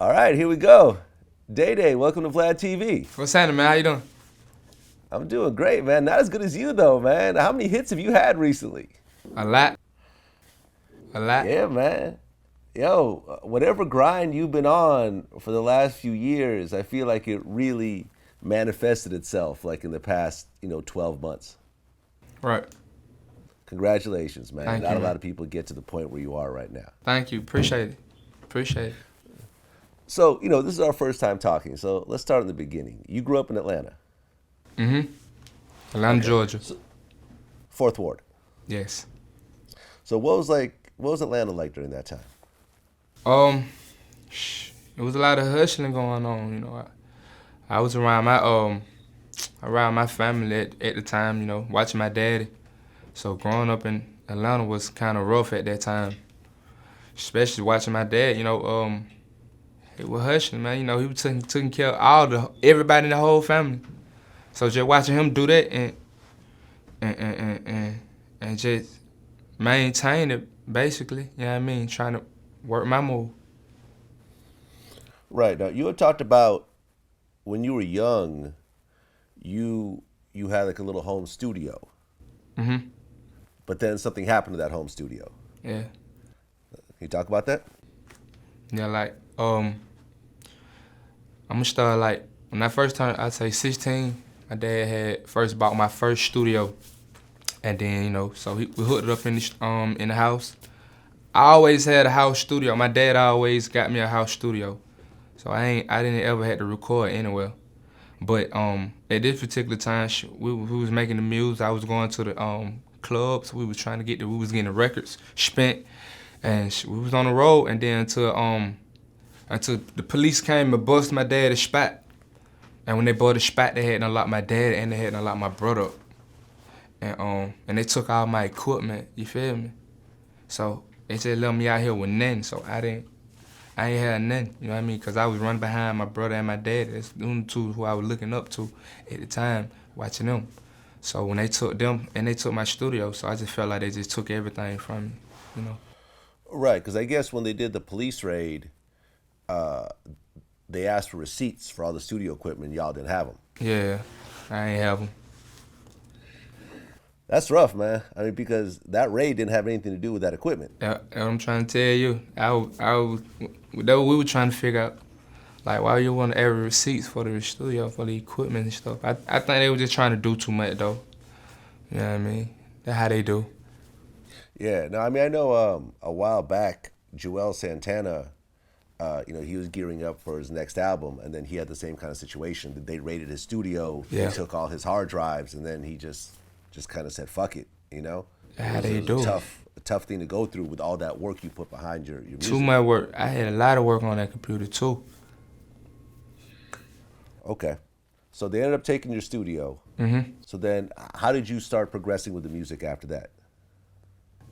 All right, here we go. Dae Dae, welcome to Vlad TV. What's happening, man? How you doing? I'm doing great, man. Not as good as you, though, man. How many hits have you had recently? A lot. A lot. Yeah, man. Yo, whatever grind you've been on for the last few years, I feel like it really manifested itself like in the past, 12 months. Right. Congratulations, man. Thank Not you, a lot man. of people get to the point where you are right now. Thank you. Appreciate it. Appreciate it. So, this is our first time talking, so let's start in the beginning. You grew up in Atlanta, Mm-hmm. Atlanta, Georgia. Fourth Ward. Yes. So what was Atlanta like during that time? Um, it was a lot of hustling going on. I was around my family at the time. Watching my daddy. So growing up in Atlanta was kind of rough at that time, especially watching my dad. It was hustling, man. He was taking care of everybody in the whole family. So just watching him do that and just maintain it, basically. You know what I mean? Trying to work my move. Right. Now, you had talked about when you were young, you had like a little home studio, Mm-hmm. but then something happened to that home studio. Yeah. Can you talk about that? Yeah, I'm gonna start when I first turned, I'd say 16, my dad had first bought my first studio. And then, so we hooked it up in the house. I always had a house studio. My dad always got me a house studio. So I didn't ever have to record anywhere. But at this particular time, we was making the music. I was going to the clubs. We was trying to we was getting the records spent, and we was on the road. And then until the police came and busted my dad's spot. And when they bought the spot, they hadn't unlocked my dad and they hadn't unlocked my brother up. And they took all my equipment. You feel me? So they just left me out here with nothing. So I ain't had nothing. You know what I mean? Cause I was running behind my brother and my dad. That's the only two who I was looking up to at the time, watching them. So when they took them and they took my studio, so I just felt like they just took everything from me. You know? Right, because I guess when they did the police raid, they asked for receipts for all the studio equipment. Y'all didn't have them. Yeah, I ain't have them. That's rough, man. I mean, because that raid didn't have anything to do with that equipment. Yeah, I'm trying to tell you, we were trying to figure out, why you want every receipts for the studio, for the equipment and stuff. I think they were just trying to do too much, though. You know what I mean? That's how they do. Yeah. No, I mean, I know a while back, Joel Santana, he was gearing up for his next album, and then he had the same kind of situation. That they raided his studio, Yeah. they took all his hard drives, and then he just kind of said, "Fuck it," That's how It they was do. a tough thing to go through with all that work you put behind your music. Too much work. I had a lot of work on that computer, too. Okay, so they ended up taking your studio. Mm-hmm. So then, how did you start progressing with the music after that?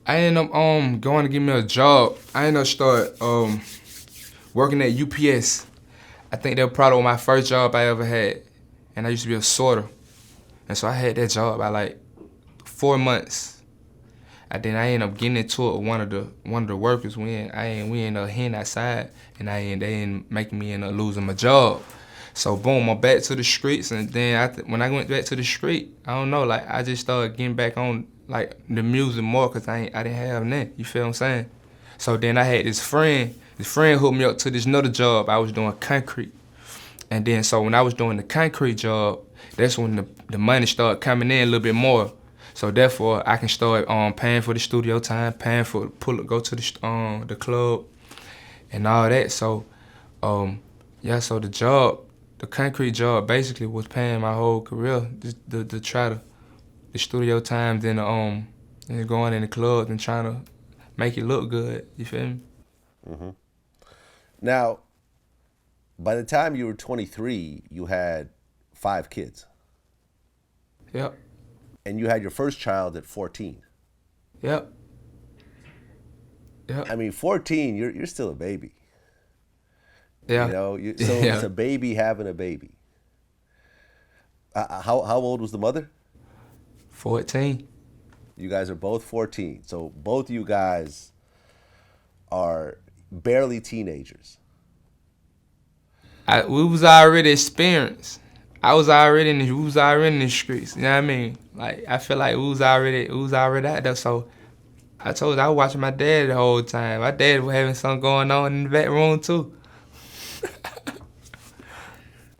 I ended up going to give me a job. I ended up start working at UPS. I think that was probably my first job I ever had. And I used to be a sorter. And so I had that job by 4 months. And then I ended up getting into it with one of the workers. We ended up hitting outside, and they ended making me end up losing my job. So boom, I'm back to the streets, and then when I went back to the street, I don't know, I just started getting back on the music more, cause I didn't have nothing. You feel what I'm saying? So then I had this friend. His friend hooked me up to this another job. I was doing concrete, and then so when I was doing the concrete job, that's when the money started coming in a little bit more. So therefore, I can start paying for the studio time, paying for go to the club, and all that. So, so the concrete job basically was paying my whole career. The studio times and going in the clubs and trying to make it look good. You feel me? Mm-hmm. Now, by the time you were 23, you had 5 kids. Yep. And you had your first child at 14. Yep. Yep. I mean, 14, you're still a baby. Yeah. So Yeah. it's a baby having a baby. How old was the mother? 14. You guys are both 14. So both of you guys are barely teenagers. we was already experienced. We was already in the streets. You know what I mean? Like I feel like we was already out there. So I told you I was watching my dad the whole time. My dad was having something going on in the back room too.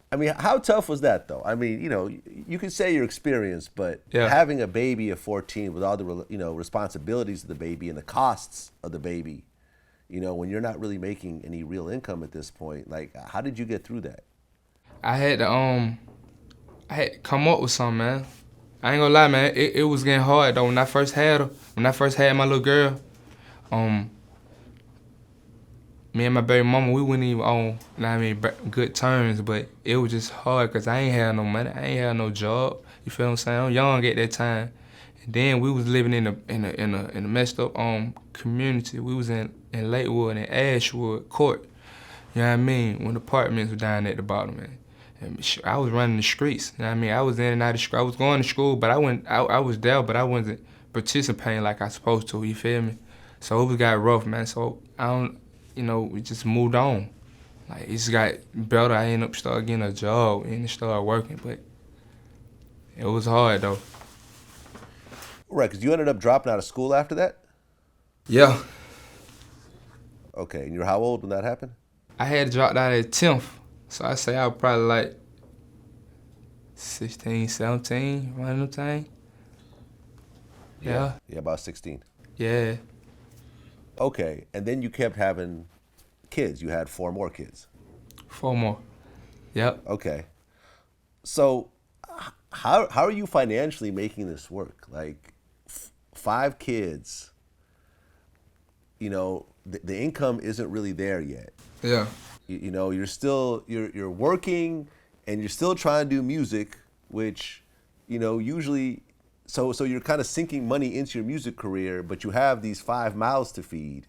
I mean, how tough was that though? I mean, you can say you're experienced, but Yeah. having a baby at 14 with all the responsibilities of the baby and the costs of the baby, when you're not really making any real income at this point, like how did you get through that? I had to come up with something, man. I ain't gonna lie, man. It was getting hard though. When I first had her, when I first had my little girl, um, me and my baby mama, we wasn't even on, you know what I mean, good terms. But it was just hard because I ain't had no money. I ain't had no job. You feel what I'm saying? I'm young at that time. And then we was living in a messed up community. We was in Lakewood and Ashwood Court. You know what I mean? When the apartments were down at the bottom, man. And I was running the streets. You know what I mean? I was in and out of school. I was going to school, but I was there, but I wasn't participating like I supposed to. You feel me? So it got rough, man. So we just moved on. Like it just got better. I ended up started getting a job and started working, but it was hard though. Right, because you ended up dropping out of school after that. Yeah, Okay, and you're how old when that happened? I had dropped out at 10th, so I say I was probably like 16, 17, around them time. Yeah, Yeah, about 16. yeah, Okay, and then you kept having kids. You had 4 more kids. 4 more. Yep. Okay, so how are you financially making this work? Like 5 kids, the income isn't really there yet. Yeah. You're working and you're still trying to do music, which usually so you're kind of sinking money into your music career, but you have these 5 mouths to feed.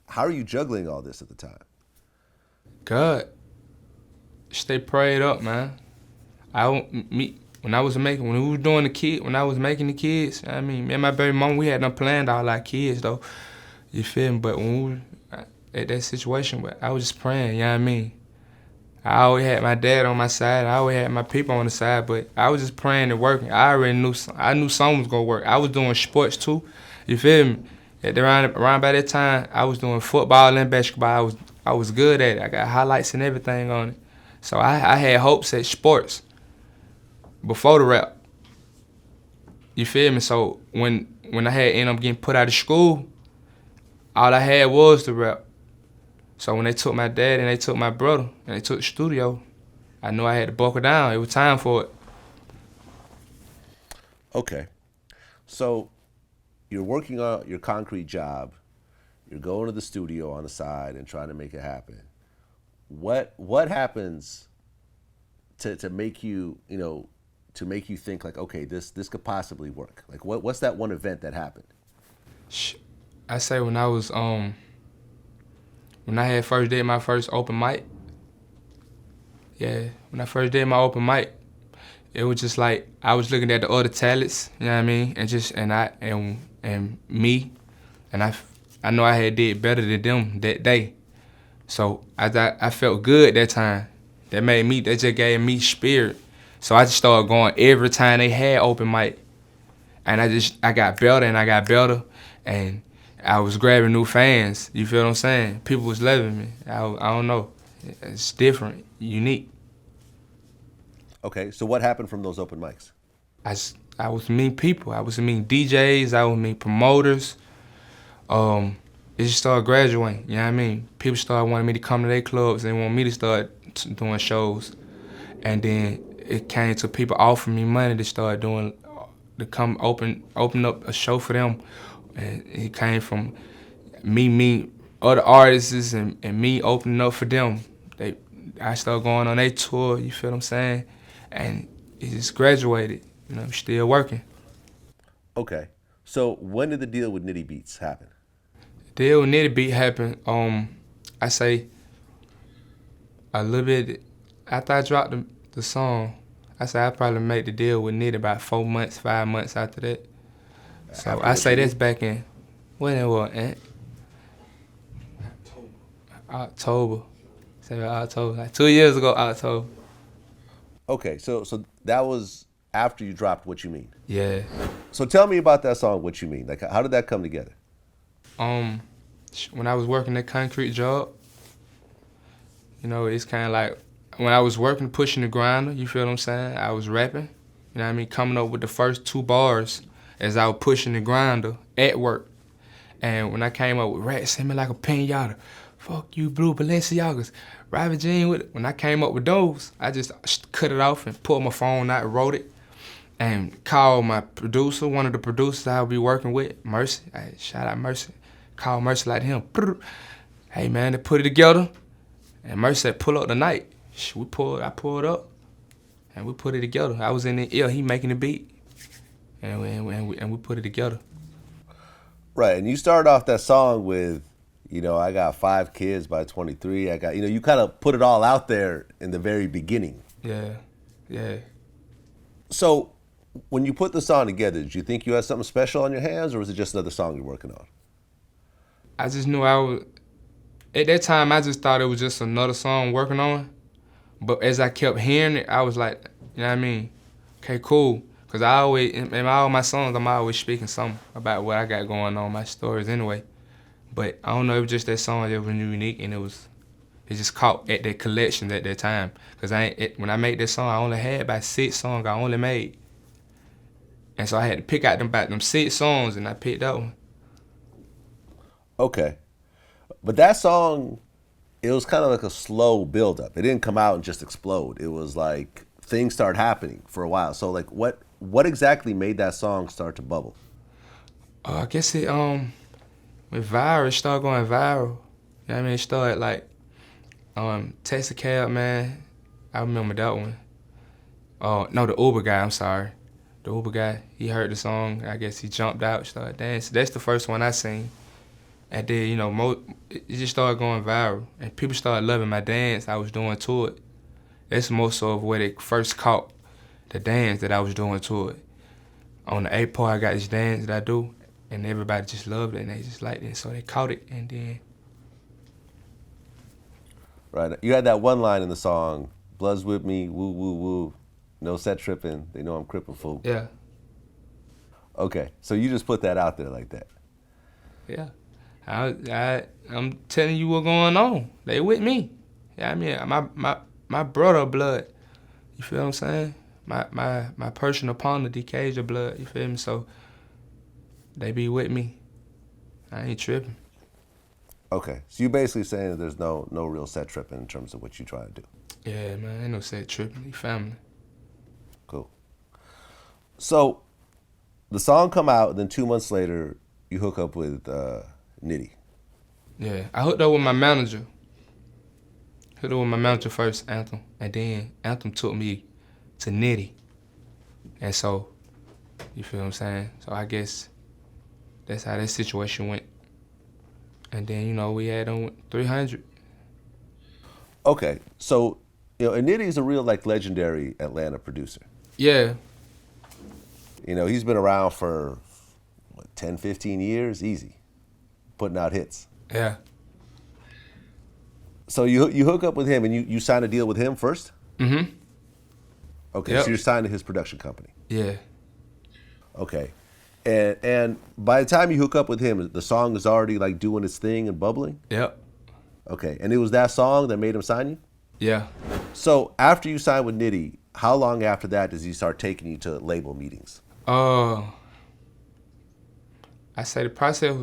How are you juggling all this at the time? God, stay prayed up, man. When I was making the kids, I mean, me and my baby mom, we had done planned all our kids though. You feel me? But when we were at that situation, but I was just praying. You know what I mean? I always had my dad on my side. I always had my people on the side, but I was just praying and working. I already knew something was gonna work. I was doing sports too. You feel me? Around by that time, I was doing football and basketball. I was good at it. I got highlights and everything on it. So I had hopes at sports before the rap. You feel me? So when I had ended up getting put out of school, all I had was the rap. So when they took my dad and they took my brother and they took the studio, I knew I had to buckle down. It was time for it. Okay, so you're working on your concrete job. You're going to the studio on the side and trying to make it happen. What happens to make you think like, okay, this could possibly work? Like what's that one event that happened? I say when I had first did my first open mic. Yeah, when I first did my open mic, it was just like I was looking at the other talents, you know what I mean, and me, and I know I had did better than them that day. So I felt good that time. That just gave me spirit. So I just started going every time they had open mic. And I got better and I got better. And I was grabbing new fans. You feel what I'm saying? People was loving me. I don't know. It's different, unique. Okay, so what happened from those open mics? I was meeting people. I was meeting DJs. I was meeting promoters. It just started graduating. You know what I mean? People started wanting me to come to their clubs. They want me to start doing shows. And then it came to people offering me money to come open up a show for them. And it came from me other artists and me opening up for them. I started going on their tour, you feel what I'm saying? And it just graduated. I'm still working. Okay, so when did the deal with Nitti Beatz happen? The deal with Nitti Beatz happened, I say, a little bit after I dropped the song. I say I probably made the deal with Nitti about 4 months, 5 months after that. So After I what say you that's did? back in, when it was, October Say October, like 2 years ago, October. Okay, so that was after you dropped What You Mean. Yeah. So tell me about that song, What You Mean. Like, how did that come together? Um, when I was working that concrete job, you know, it's kind of like when I was working, pushing the grinder. You feel what I'm saying? I was rapping. You know what I mean? Coming up with the first 2 bars as I was pushing the grinder at work. And when I came up with rats, send me like a pinata. Fuck you, blue Balenciagas. Robert Jean with it. When I came up with those, I just cut it off and pulled my phone out and wrote it. And called my producer, one of the producers I'll be working with, Mercy. Hey, shout out Mercy. Called Mercy like him. Hey man, they put it together. And Mercy said, pull up tonight. I pulled up, and we put it together. I was in the ear, he making the beat, and we put it together. Right, and you started off that song with, I got 5 kids by 23. I got, you kind of put it all out there in the very beginning. Yeah. So when you put the song together, did you think you had something special on your hands, or was it just another song you're working on? I just knew at that time, I just thought it was just another song working on. But as I kept hearing it, I was like, you know what I mean? Okay, cool. Because I always, in all my songs, I'm always speaking something about what I got going on, my stories anyway. But I don't know, it was just that song that was unique, and it just caught at that collection at that time. Because when I made this song, I only had about 6 songs I only made. And so I had to pick out them 6 songs, and I picked that one. Okay. But that song, it was kind of like a slow build-up. It didn't come out and just explode. It was like things started happening for a while. So like what exactly made that song start to bubble? I guess it went viral. It started going viral. You know what I mean? It started like Taxi Cab Man. I remember that one. No, the Uber guy. I'm sorry, the Uber guy. He heard the song. I guess he jumped out, started dancing. That's the first one I seen. And then it just started going viral, and people started loving my dance I was doing to it. That's most of where they first caught the dance that I was doing to it. On the A part, I got this dance that I do, and everybody just loved it, and they just liked it, so they caught it, and then. Right. You had that one line in the song, "Bloods with me, woo woo woo, no set tripping, they know I'm crippled fool." Yeah. Okay, so you just put that out there like that. Yeah. I'm telling you what's going on. They with me. Yeah, I mean, my brother blood. You feel what I'm saying? My personal partner, DK's your blood. You feel me? So they be with me. I ain't tripping. Okay, so you're basically saying that there's no real set tripping in terms of what you try to do. Yeah, man, ain't no set tripping. He family. Cool. So the song come out, and then 2 months later, you hook up with Nitti. Yeah, I hooked up with my manager. Hooked up with my manager first, Anthem, and then Anthem took me to Nitti. And so, you feel what I'm saying? So I guess that's how that situation went. And then, we had on 300. Okay, so and Nitti is a real legendary Atlanta producer. Yeah. He's been around for 10, 15 years, easy, putting out hits. Yeah. So you hook up with him, and you sign a deal with him first? Mm-hmm. Okay, Yep. so you're signed to his production company. Yeah. Okay. And by the time you hook up with him, the song is already doing its thing and bubbling? Yep. Okay, and it was that song that made him sign you? Yeah. So after you signed with Nitti, how long after that does he start taking you to label meetings? I say the process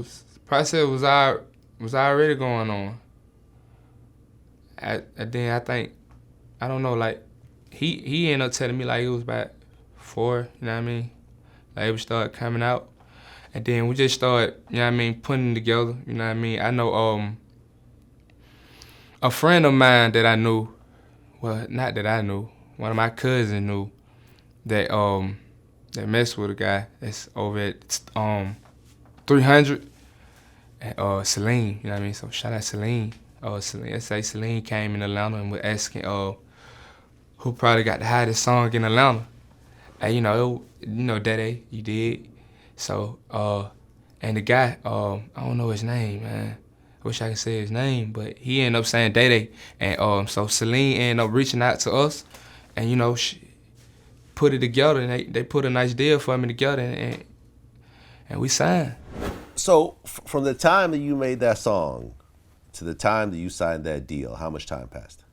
was already going on. And then I think, I don't know, he ended up telling me it was about 4, you know what I mean? It would start coming out. And then we just started, you know what I mean, putting it together, you know what I mean? I know a friend of mine that I knew, well, not that I knew, one of my cousins knew that messed with a guy that's over at 300 and Celine, you know what I mean? So shout out Celine. Celine came in Atlanta and was asking who probably got the hottest song in Atlanta. And Dae Dae, you did. So and the guy, I don't know his name, man. wish I could say his name, but he ended up saying Dae Dae. And so Celine ended up reaching out to us, and you know, she put it together, and they put a nice deal for me together, and we signed. So from the time that you made that song to the time that you signed that deal, how much time passed?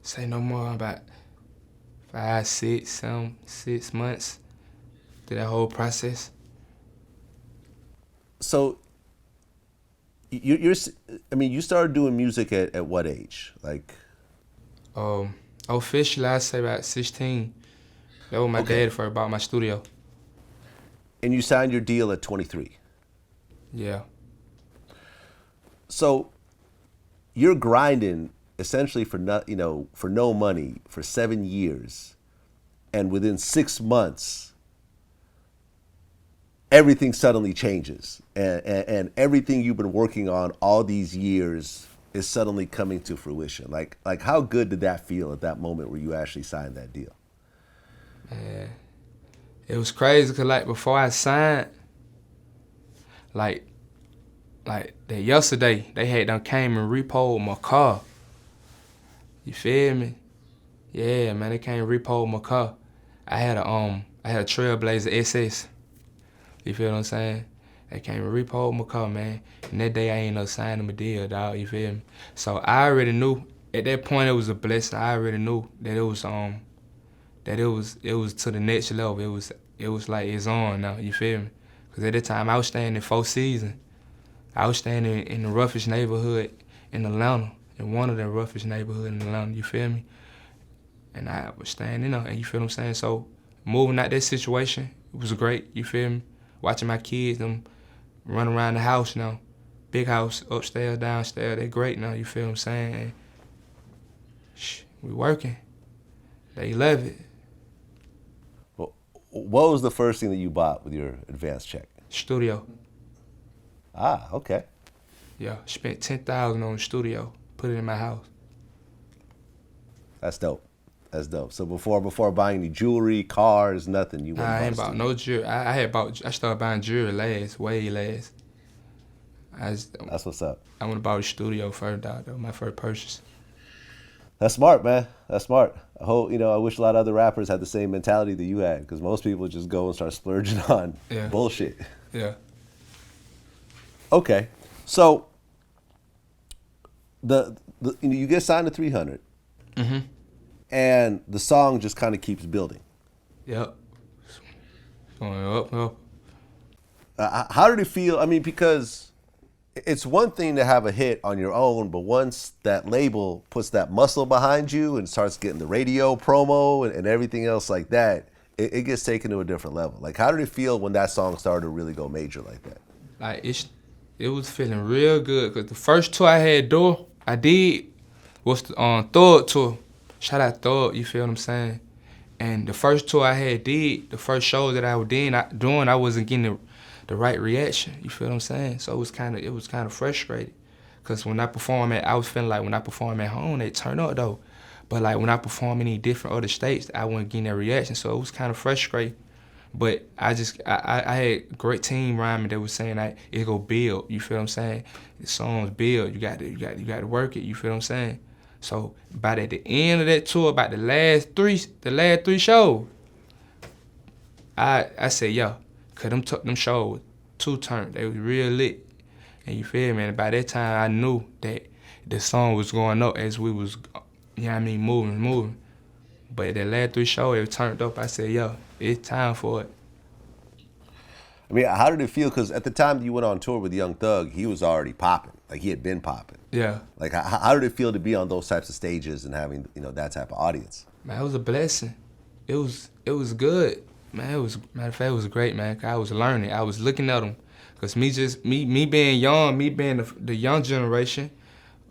Say no more, about 5, 6 months through that whole process. So you started doing music at what age? Like, Officially, I'd say about 16. That was my Okay. dad first bought my studio. and you signed your deal at 23. Yeah. So you're grinding essentially for no money for 7 years, and within 6 months, everything suddenly changes, and everything you've been working on all these years is suddenly coming to fruition. Like how good did that feel at that moment where you actually signed that deal? Man, it was crazy because like before I signed, like that yesterday they had done came and repoed my car. You feel me? Yeah, man, they came and repoed my car. I had a Trailblazer SS. You feel what I'm saying? They came and repoed my car, man. And that day I ain't no sign them a deal, dog. You feel me? So I already knew at that point it was a blessing. I already knew that it was to the next level. It was like it's on now. You feel me? Cause at that time I was staying in 4 Seasons. I was staying in the roughest neighborhood in Atlanta, in one of the roughest neighborhoods in Atlanta. You feel me? And I was staying in there, and you feel what I'm saying? So moving out that situation, it was great. You feel me? Watching my kids, them run around the house now. Big house, upstairs, downstairs, they great now, you feel what I'm saying? And, we working. They love it. Well, what was the first thing that you bought with your advance check? Studio. Ah, okay. Yeah, spent $10,000 on the studio, put it in my house. That's dope. That's dope. So before buying any jewelry, cars, nothing, you went Nah, I and ain't bought a bought studio. no jewelry. I started buying jewelry last, way last. That's what's up. I went and bought a studio first, dog, though, my first purchase. That's smart, man. That's smart. I wish a lot of other rappers had the same mentality that you had, because most people just go and start splurging on Yeah. bullshit. Yeah. Okay, so you get signed to 300, and the song just kind of keeps building. Yep. Going up. How did it feel? I mean, because it's one thing to have a hit on your own, but once that label puts that muscle behind you and starts getting the radio promo and everything else like that, it gets taken to a different level. Like, how did it feel when that song started to really go major like that? Like it was feeling real good because the first tour I did was the Thug tour. Shout out Thug, you feel what I'm saying? And the first tour the first show that I was doing, I wasn't getting the right reaction. You feel what I'm saying? So it was kind of frustrating, cause I was feeling like when I perform at home, they turn up though, but like when I perform in any different other states, I wasn't getting that reaction. So it was kind of frustrating. But I had a great team around me that was saying that it go build. You feel what I'm saying? The songs build. You got to work it. You feel what I'm saying? So by the end of that tour, about the last three shows, I said, yo, cause them shows two turned. They was real lit. And you feel me? And by that time I knew that the song was going up as we was, you know what I mean, moving. But the last 3 shows, it turned up. I said, yo, it's time for it. I mean, how did it feel? Because at the time that you went on tour with Young Thug, he was already popping. Like, he had been popping. Yeah. Like, how did it feel to be on those types of stages and having, that type of audience? Man, it was a blessing. It was good. Man, matter of fact, it was great, man. 'Cause I was learning. I was looking at them. Cause me being young, me being the young generation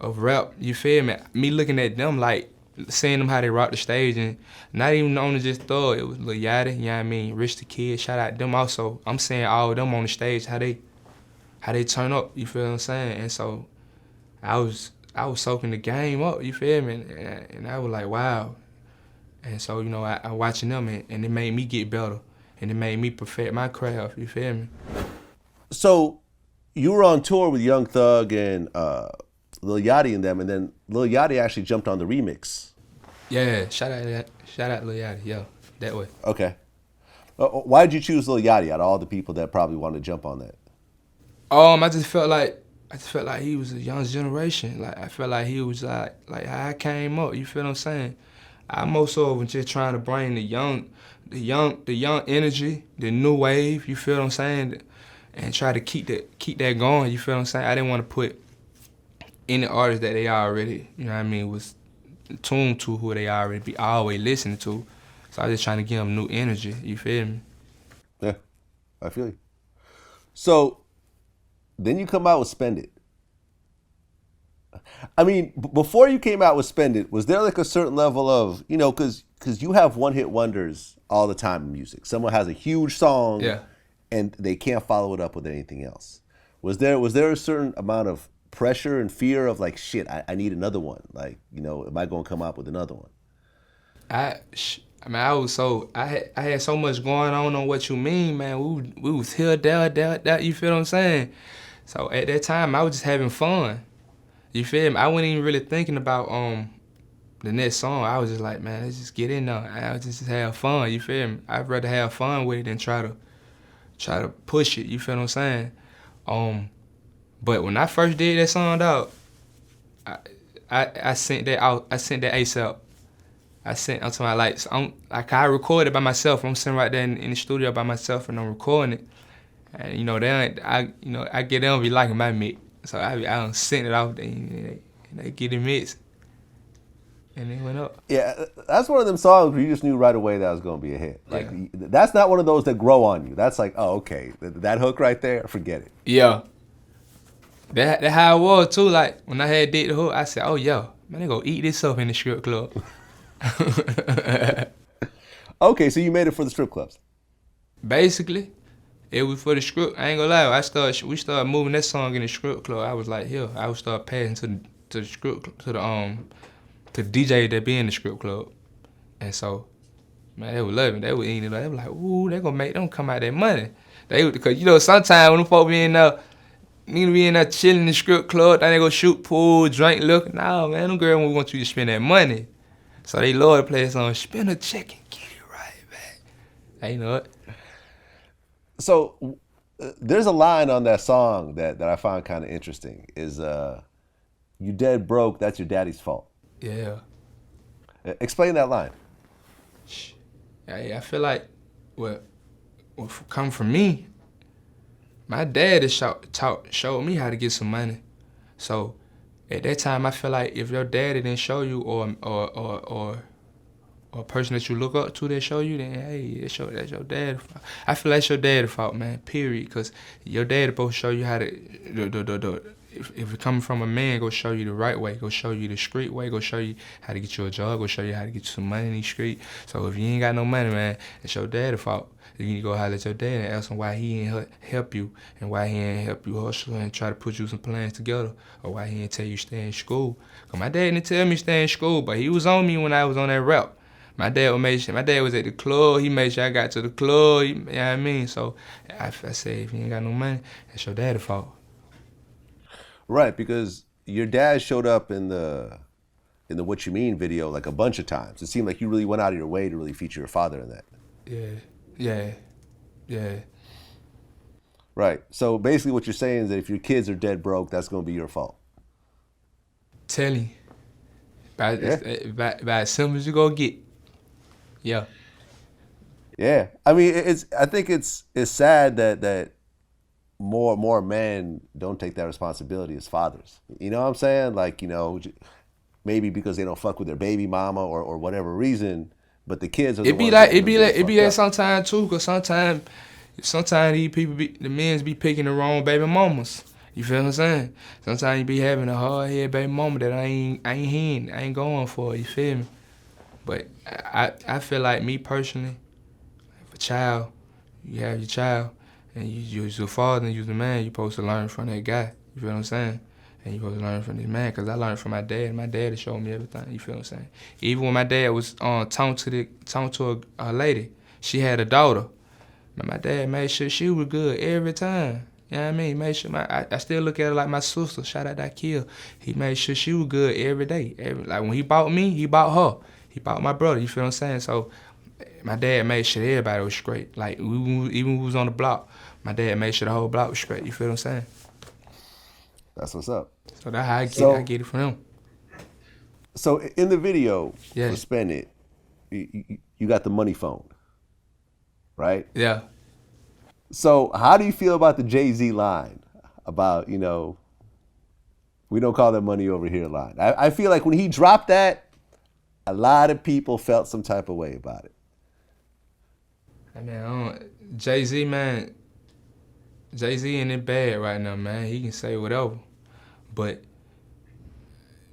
of rap, you feel me? Me looking at them like, seeing them how they rock the stage, and not even only just Thug, it was Lil Yachty, you know what I mean? Rich the Kid, shout out them also. I'm seeing all of them on the stage, how they turn up, you feel what I'm saying? And so I was soaking the game up, you feel me? And I was like, wow. And so, I watching them, and it made me get better, and it made me perfect my craft, you feel me? So you were on tour with Young Thug and Lil Yachty and them, and then Lil Yachty actually jumped on the remix. Yeah, shout out Lil Yachty, yo, that way. Okay. Why did you choose Lil Yachty out of all the people that probably wanted to jump on that? I just felt like he was a young generation. Like I felt like he was like how I came up. You feel what I'm saying? I most so was just trying to bring the young energy, the new wave. You feel what I'm saying? And try to keep that going. You feel what I'm saying? I didn't want to put any artist that they already, you know what I mean, was tuned to, who they already be always listening to. So I was just trying to give them new energy. You feel me? Yeah, I feel you. So then you come out with Spend It. I mean, before you came out with Spend It, was there like a certain level of, because you have one-hit wonders all the time in music. Someone has a huge song, Yeah. and they can't follow it up with anything else. Was there a certain amount of pressure and fear of like, shit, I need another one? Like, am I going to come up with another one? I mean, I had so much going on What You Mean, man. We was here, there, you feel what I'm saying? So at that time, I was just having fun. You feel me? I wasn't even really thinking about the next song. I was just like, man, let's just get in there. I was just have fun. You feel me? I'd rather have fun with it than try to push it. You feel what I'm saying? But when I first did that song out, I sent that out. I sent that ASAP. I'm talking about I recorded by myself. I'm sitting right there in the studio by myself and I'm recording it. And I get them be liking my mix. So I don't send it off, they get it mixed. And it went up. Yeah, that's one of them songs where you just knew right away that was going to be a hit. Like, Yeah. That's not one of those that grow on you. That's like, oh, okay, that hook right there, forget it. Yeah. That how it was too. Like when I had did the hook, I said, oh yo, man, they gonna eat this up in the strip club. Okay, so you made it for the strip clubs. Basically, it was for the strip. I ain't gonna lie. We started moving that song in the strip club. I was like, here, I would start passing to the strip to the DJ that be in the strip club, and so, man, they would love it. They would eat it. They were like, ooh, they gonna make them come out that money. Because sometimes when them folk be in there, nigga be in there chilling in the strip club, then they go shoot pool, drink, look. Nah, man, them girls want you to spend that money. So they love to play a song, spend a check and get it right back. Hey, you know what? So there's a line on that song that I find kind of interesting. Is you dead broke? That's your daddy's fault. Yeah. Explain that line. I feel like what come from me, my dad has showed me how to get some money. So at that time, I feel like if your daddy didn't show you, or a person that you look up to that show you, then hey, that's your dad's fault. I feel like it's your dad's fault, man. Period. Because your dad supposed to show you how to. If it's coming from a man, go show you the right way. Go show you the street way. Go show you how to get you a job. Go show you how to get you some money in the street. So if you ain't got no money, man, it's your dad's fault. You need to go holler at your dad and ask him why he ain't help you and why he ain't help you hustle and try to put you some plans together, or why he ain't tell you stay in school. Cause my dad didn't tell me stay in school, but he was on me when I was on that rap. My dad was at the club. He made sure I got to the club. You know what I mean? So I said, if you ain't got no money, it's your dad's fault. Right, because your dad showed up in the What You Mean video like a bunch of times. It seemed like you really went out of your way to really feature your father in that. Yeah. Right. So basically what you're saying is that if your kids are dead broke, that's going to be your fault. Telling you. About as simple as you gonna get. Yeah. Yeah. I mean, I think it's sad that more men don't take that responsibility as fathers. You know what I'm saying? Like, maybe because they don't fuck with their baby mama or whatever reason, but the kids are the ones it be like sometimes too, cause sometimes these people the men's be picking the wrong baby mamas. You feel what I'm saying? Sometimes you be having a hard head baby mama that I ain't going for. You feel me? But I feel like me personally, if a child, you have your child, and you're the father and you're the man, you're supposed to learn from that guy. You feel what I'm saying? And you're supposed to learn from this man, because I learned from my dad. My dad has showed me everything. You feel what I'm saying? Even when my dad was talking to a lady, she had a daughter. But my dad made sure she was good every time. You know what I mean? He made sure I still look at her like my sister. Shout out that kid. He made sure she was good every day. Like when he bought me, he bought her. He bought my brother. You feel what I'm saying? So my dad made sure everybody was straight. Like even when we was on the block, my dad made sure the whole block was straight. You feel what I'm saying? That's what's up. So that's how I get it from him. So in the video Yeah. for Spend It, you got the money phone, right? Yeah. So how do you feel about the Jay-Z line about, you know, we don't call that money over here line? I feel like when he dropped that, a lot of people felt some type of way about it. I mean, Jay-Z, man, Jay-Z ain't it bad right now, man. He can say whatever. But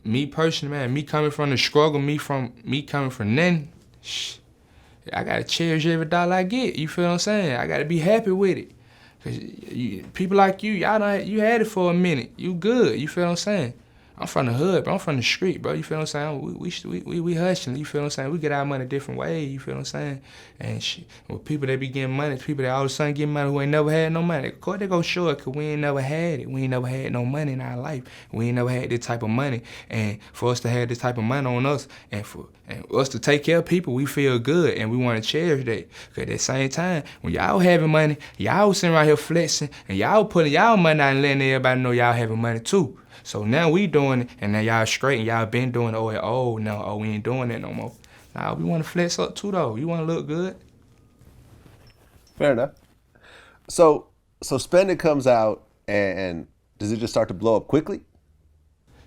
me personally, man, me coming from the struggle, me coming from nothing, I gotta cherish every dollar I get. You feel what I'm saying? I gotta be happy with it. Cause people like you, you had it for a minute. You good. You feel what I'm saying? I'm from the hood, bro. I'm from the street, bro. You feel what I'm saying? We hustling. You feel what I'm saying? We get our money different ways. You feel what I'm saying? And with people that be getting money, people that all of a sudden get money who ain't never had no money. Of course they go show it, cause we ain't never had it. We ain't never had no money in our life. We ain't never had this type of money. And for us to have this type of money on us, and for us to take care of people, we feel good, and we want to cherish that. Cause at the same time, when y'all having money, y'all sitting around here flexing, and y'all putting y'all money out and letting everybody know y'all having money too. So now we doing it, and now y'all straight, and y'all been doing it. We ain't doing that no more. Nah, we want to flex up too, though. You want to look good. Fair enough. So Spend It comes out, and does it just start to blow up quickly?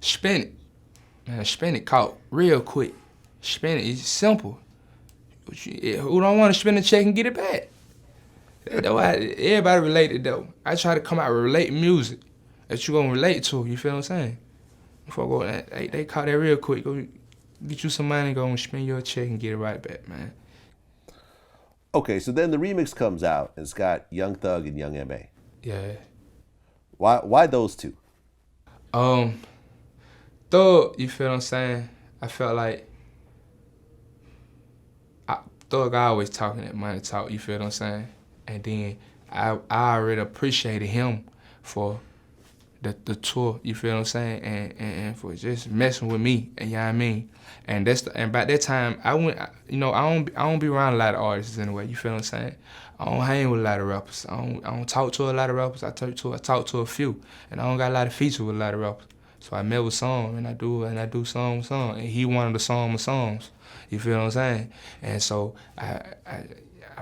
Spend It. Man, Spend It caught real quick. Spend It is simple. Who don't want to spend a check and get it back? That's why everybody related, though. I try to come out with related music that you gonna relate to, you feel what I'm saying? Before they caught that real quick. Go get you some money, go and spend your check and get it right back, man. Okay, so then the remix comes out, and it's got Young Thug and Young M.A. Yeah. Why those two? Thug, you feel what I'm saying? I felt like Thug always talking that money talk, you feel what I'm saying? And then I already appreciated him for the tour, you feel what I'm saying, and for just messing with me, and you know what I mean. And and by that time I don't be around a lot of artists anyway, you feel what I'm saying. I don't hang with a lot of rappers. I don't talk to a lot of rappers. I talk to a few, and I don't got a lot of features with a lot of rappers. So I met with some, and I do song with some, and he wanted the song with songs, you feel what I'm saying. And so I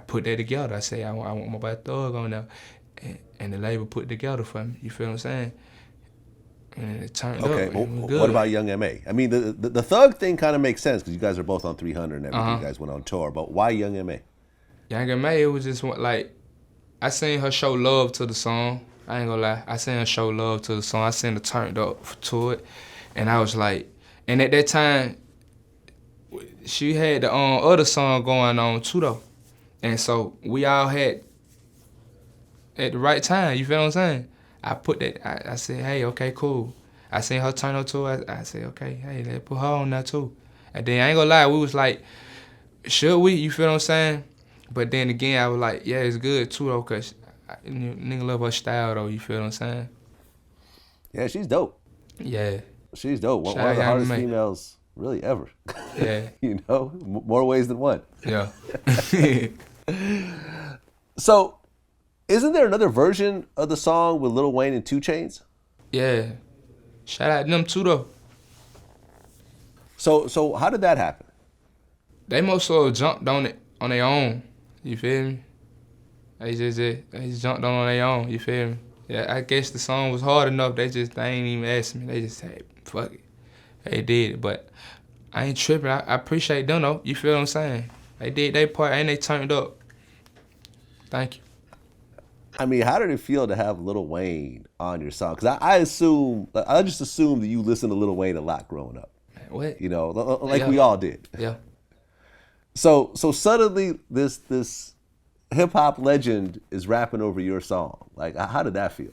put that together. I say I want my boy Thug on there, and the label put it together for me, you feel what I'm saying. And it turned up. Okay, well, Good. what about Young M.A.? I mean, the Thug thing kind of makes sense because you guys are both on 300 and everything. You guys went on tour, but why Young M.A.? Young M.A., it was just like, I seen her show love to the song. I ain't gonna lie. I seen her show love to the song. I seen her turned up to it. And I was like, and at that time, she had the other song going on too, though. And so we all had, at the right time, you feel what I'm saying? I put that, I said, hey, okay, cool. I seen her turn up to it. I said, okay, hey, let's put her on there too. And then I ain't gonna lie, we was like, should we? You feel what I'm saying? But then again, I was like, yeah, it's good too though, cause nigga love her style though. You feel what I'm saying? Yeah, she's dope. Yeah. She's dope. One Shout of the out hardest Young M.A. females really ever. Yeah. You know, more ways than one. Yeah. So, isn't there another version of the song with Lil Wayne and 2 Chainz? Yeah. Shout out to them too though. So how did that happen? They most sort of jumped on it on their own. You feel me? They just jumped on their own. You feel me? Yeah, I guess the song was hard enough. They ain't even asked me. They just said, fuck it. They did it, but I ain't tripping. I appreciate them though. You feel what I'm saying? They did their part and they turned up. Thank you. I mean, how did it feel to have Lil Wayne on your song? Because I just assumed that you listened to Lil Wayne a lot growing up. What? You know, like we all did. Yeah. So suddenly this hip hop legend is rapping over your song. Like, how did that feel?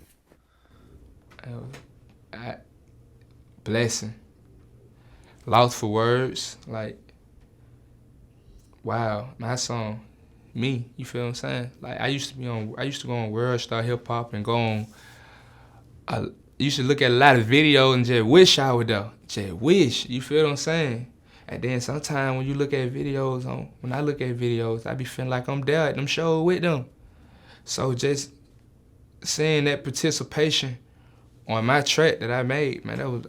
Blessing. Lost for words. Like, wow, my song. me. You feel what I'm saying? Like I used to go on World Star Hip Hop and go on. I used to look at a lot of videos and just wish I was there. Just wish. You feel what I'm saying? And then sometimes when I look at videos, I be feeling like I'm there at them shows with them. So just seeing that participation on my track that I made, man, that was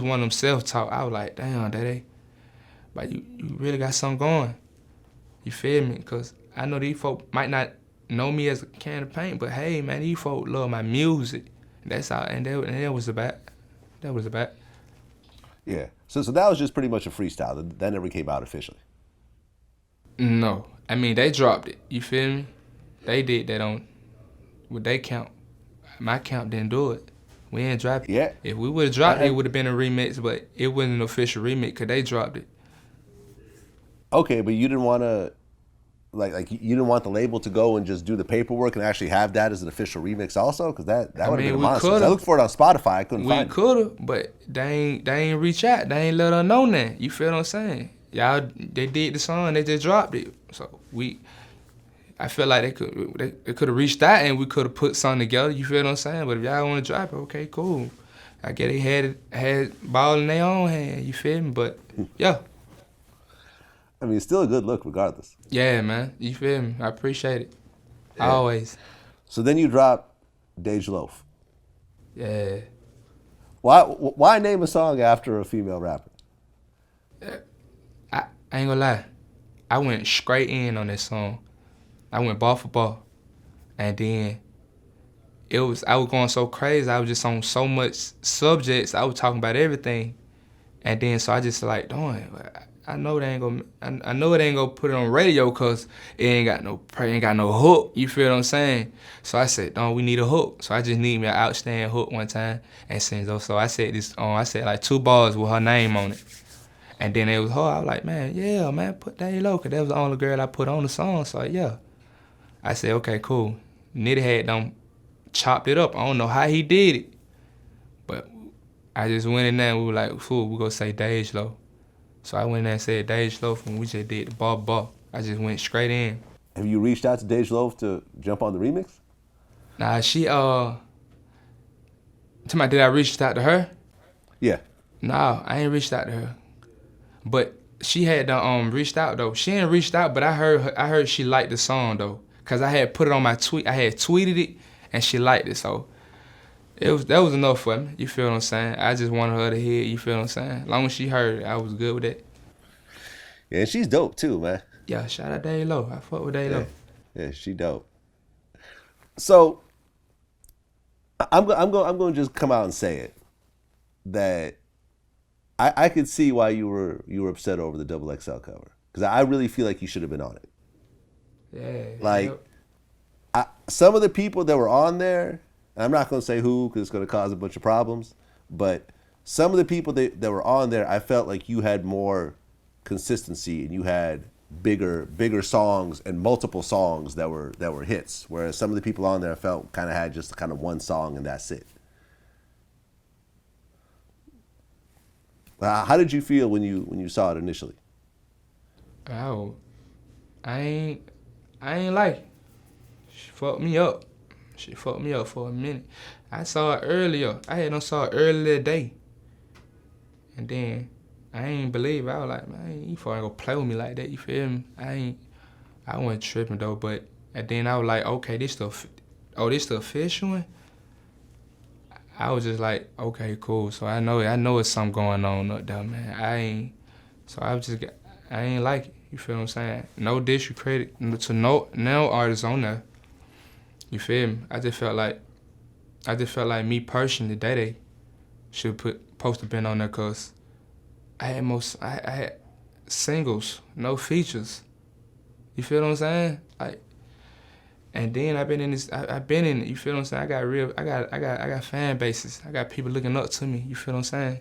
one of them self-talk. I was like, damn, Dae Dae, but you really got something going. You feel me? Because I know these folk might not know me as a can of paint, but hey, man, these folk love my music. That's all, and that was about. That was about. Yeah. So that was just pretty much a freestyle. That never came out officially. No, I mean they dropped it. You feel me? They did that on with they count. My count didn't do it. We didn't drop it. Yeah. If we would have dropped it, it would have been a remix, but it wasn't an official remix because they dropped it. Okay, but you didn't want to, like you didn't want the label to go and just do the paperwork and actually have that as an official remix also, because that would have been a monster. I looked for it on Spotify, I couldn't find it. We coulda, but they ain't reach out. They ain't let us know that. You feel what I'm saying? Y'all, they did the song, they just dropped it. So I feel like they could have reached out and we could have put something together. You feel what I'm saying? But if y'all want to drop it, okay, cool. I guess they had ball in their own hand. You feel me? But yeah. I mean, it's still a good look regardless. Yeah, man. You feel me? I appreciate it. Yeah. Always. So then you drop Dae Loaf. Yeah. Why name a song after a female rapper? I ain't gonna lie. I went straight in on this song. I went bar for bar. And then I was going so crazy. I was just on so much subjects. I was talking about everything. And then so I just like, darn, I know they ain't gonna. I know it ain't gonna put it on radio because it ain't got no hook. You feel what I'm saying? So I said, "No, we need a hook." So I just need me an outstanding hook one time and sing those. So I said this. I said like 2 bars with her name on it, and then it was her. I was like, "Man, yeah, man, put Dae Low," because that was the only girl I put on the song. So yeah, I said, "Okay, cool." Nitti had them chopped it up. I don't know how he did it, but I just went in there and we were like, "Fool, we gonna say Dae Low." So I went in there and said Dae Loaf, and we just did the bar. I just went straight in. Have you reached out to Dae Loaf to jump on the remix? Nah, she did I reach out to her? Yeah. Nah, I ain't reached out to her. But she had reached out though. She ain't reached out, but I heard she liked the song though, cause I had put it on my tweet. I had tweeted it, and she liked it. So that was enough for me. You feel what I'm saying? I just wanted her to hear it. You feel what I'm saying? As long as she heard it, I was good with it. Yeah, and she's dope too, man. Yeah, shout out Dae Low. I fuck with Dae Low. Yeah, she dope. So I'm going to just come out and say it that I could see why you were upset over the XXL cover, because I really feel like you should have been on it. Yeah. Like some of the people that were on there. I'm not going to say who because it's going to cause a bunch of problems, but some of the people that were on there, I felt like you had more consistency and you had bigger songs and multiple songs that were hits, whereas some of the people on there I felt kind of had just kind of one song and that's it. How did you feel when you saw it initially? Oh, I ain't like it. She fucked me up. She fucked me up for a minute. I saw it earlier. I had saw it earlier today. And then I ain't believe it. I was like, man, you fucking gonna play with me like that, you feel me? I wasn't tripping though, but and then I was like, okay, this the official one? I was just like, okay, cool. So I know it's something going on up there, man. I ain't like it. You feel what I'm saying? No disrespect to no artists on there. You feel me? I just felt like me personally, Dae Dae should post a been on there, cause I had singles, no features. You feel what I'm saying? Like, and then I've been in it. You feel what I'm saying? I got fan bases. I got people looking up to me. You feel what I'm saying?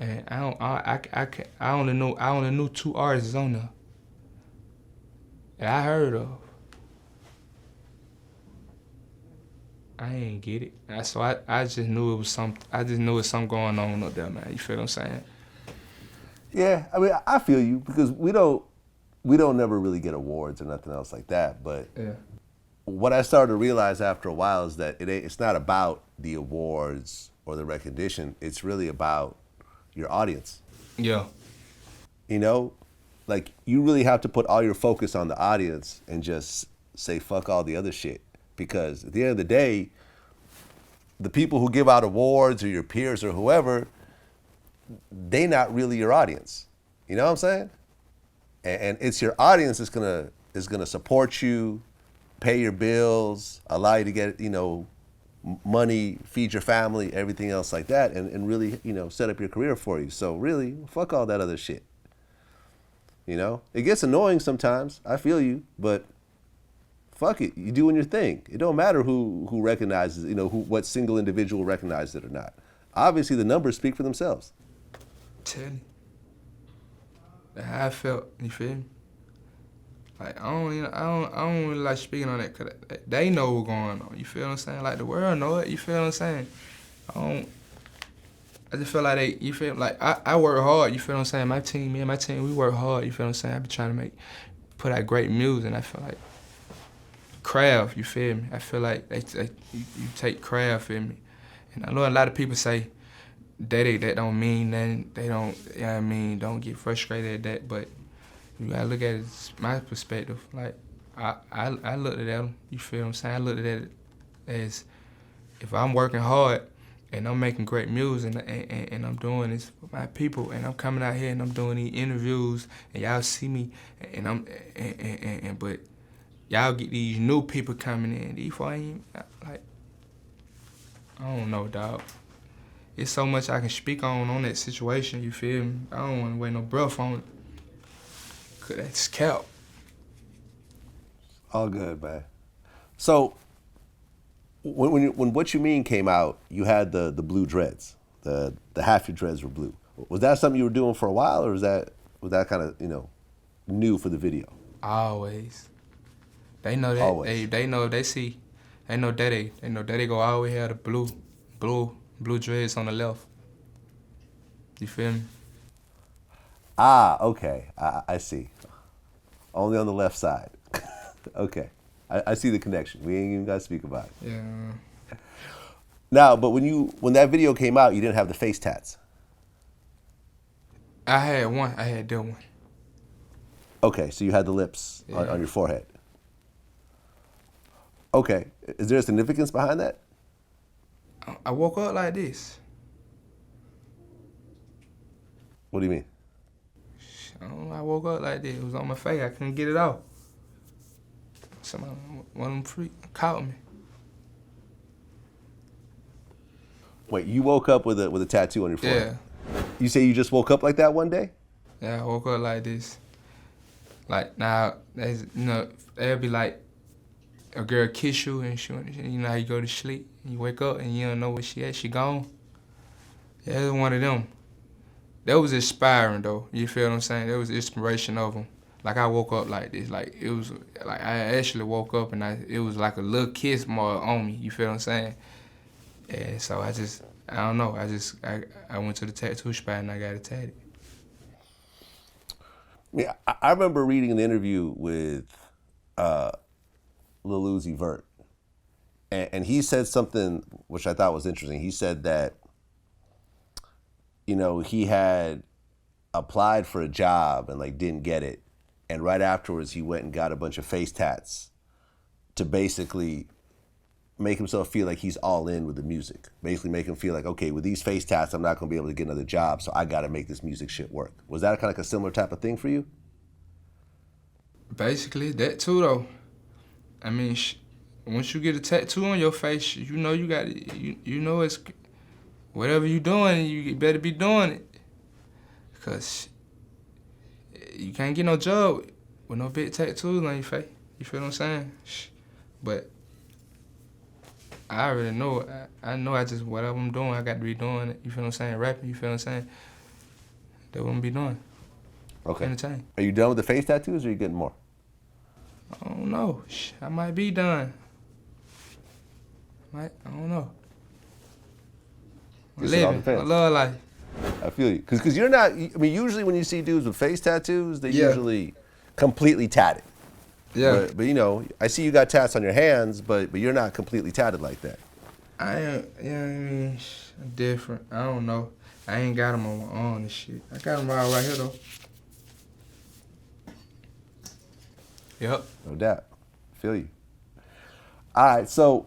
And I only knew 2 artists on there that I heard of. I ain't get it. So I just knew it was something. I just knew it was something going on up there, man. You feel what I'm saying? Yeah, I mean, I feel you because we don't. we don't never really get awards or nothing else like that. But Yeah. what I started to realize after a while is that it's not about the awards or the recognition. It's really about your audience. Yeah. You know, like you really have to put all your focus on the audience and just say fuck all the other shit. Because at the end of the day, the people who give out awards or your peers or whoever, they not really your audience. You know what I'm saying? And it's your audience that's gonna support you, pay your bills, allow you to get, money, feed your family, everything else like that, and really, set up your career for you. So really, fuck all that other shit. It gets annoying sometimes. I feel you, but fuck it. You doing your thing. It don't matter who recognizes, what single individual recognizes it or not. Obviously, the numbers speak for themselves. Tell you. That's how I felt. You feel me? Like I don't really like speaking on that because they know what's going on. You feel what I'm saying? Like the world know it. You feel what I'm saying? I just feel like you feel like I work hard. You feel what I'm saying? Me and my team, we work hard. You feel what I'm saying? I be trying to put out great music, and I feel like craft. You feel me? I feel like you take craft, feel me? And I know a lot of people say that don't mean nothing. They don't. You know what I mean? Don't get frustrated at that, but you gotta look at it as my perspective. Like I looked at them. You feel what I'm saying? I looked at it as if I'm working hard and I'm making great music and I'm doing this for my people and I'm coming out here and I'm doing these interviews and y'all see me and but y'all get these new people coming in. These ain't like I don't know, dog. It's so much I can speak on that situation. You feel me? I don't want to wear no breath on it. Cause that's cap. All good, man. So when What You Mean came out, you had the blue dreads. The half your dreads were blue. Was that something you were doing for a while, or was that kind of new for the video? Always. They know that. Always. They know. They see. They know Dae Dae. They know Dae Dae go always have the blue dreads on the left. You feel me? Ah, okay. I see. Only on the left side. Okay. I see the connection. We ain't even got to speak about it. Yeah. Now, but when that video came out, you didn't have the face tats. I had one. I had that one. Okay, so you had the lips on your forehead. Okay. Is there a significance behind that? I woke up like this. What do you mean? I don't know. I woke up like this. It was on my face. I couldn't get it off. Somebody, one of them freaks caught me. Wait, you woke up with a tattoo on your forehead? Yeah. You say you just woke up like that one day? Yeah, I woke up like this. Like now, they'll be like, a girl kiss you and you know how you go to sleep. You wake up and you don't know where she at. She gone. Yeah, it was one of them. That was inspiring though. You feel what I'm saying? That was inspiration of them. Like I woke up like this. Like it was like I actually woke up and it was like a little kiss more on me. You feel what I'm saying? And so I don't know. I went to the tattoo spot and I got it tatted. Yeah, I remember reading an interview with Lil Uzi Vert, and he said something which I thought was interesting. He said that he had applied for a job and like didn't get it, and right afterwards he went and got a bunch of face tats to basically make himself feel like he's all in with the music. Basically make him feel like, okay, with these face tats, I'm not going to be able to get another job, so I got to make this music shit work. Was that kind of like a similar type of thing for you? Basically, that too, though. I mean, once you get a tattoo on your face, you know you got it. You know it's whatever you doing, you better be doing it. Because you can't get no job with no big tattoos on your face. You feel what I'm saying? But I already know. I know whatever I'm doing, I got to be doing it. You feel what I'm saying? Rapping, you feel what I'm saying? That's what I'm be doing. Okay. Entertain. Are you done with the face tattoos or are you getting more? I don't know. I might be done. I don't know. I'm living. I love life. I feel you. Because you're not, I mean, usually when you see dudes with face tattoos, they usually completely tatted. Yeah. But you know, I see you got tats on your hands, but you're not completely tatted like that. I am, yeah, I mean, I'm different. I don't know. I ain't got them on my arm and shit. I got them all right here, though. Yep. No doubt. Feel you. All right, so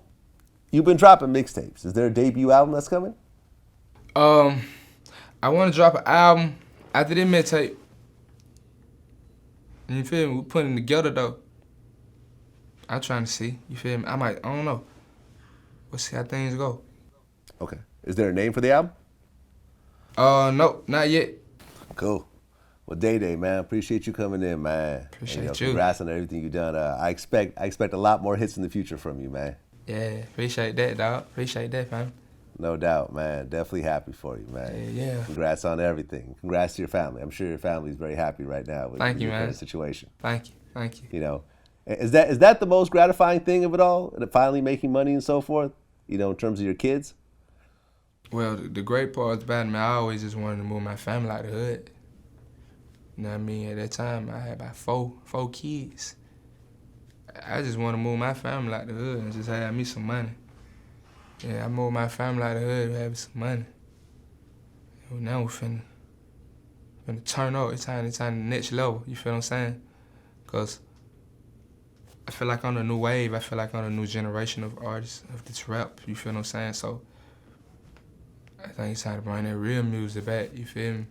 you've been dropping mixtapes. Is there a debut album that's coming? I want to drop an album after this mixtape. You feel me? We putting it together, though. I'm trying to see. You feel me? I don't know. We'll see how things go. Okay. Is there a name for the album? No, not yet. Cool. Well, Dae Dae, man, appreciate you coming in, man. Appreciate and, you. Congrats on everything you've done. I expect a lot more hits in the future from you, man. Yeah, appreciate that, dog. Appreciate that, fam. No doubt, man. Definitely happy for you, man. Yeah. Congrats on everything. Congrats to your family. I'm sure your family's very happy right now with Thank you, your man. current situation. Thank you. Thank you. You know, is that the most gratifying thing of it all? Finally making money and so forth. You know, in terms of your kids. Well, the great part about it, man, I always just wanted to move my family out of the hood. You know what I mean? At that time, I had about four kids. I just want to move my family out the hood and just have me some money. Yeah, I moved my family out the hood and have some money. Now we're finna turn up. It's time to the next level. You feel what I'm saying? Because I feel like I'm the new wave. I feel like I'm the new generation of artists of this rap. You feel what I'm saying? So I think it's time to bring that real music back. You feel me?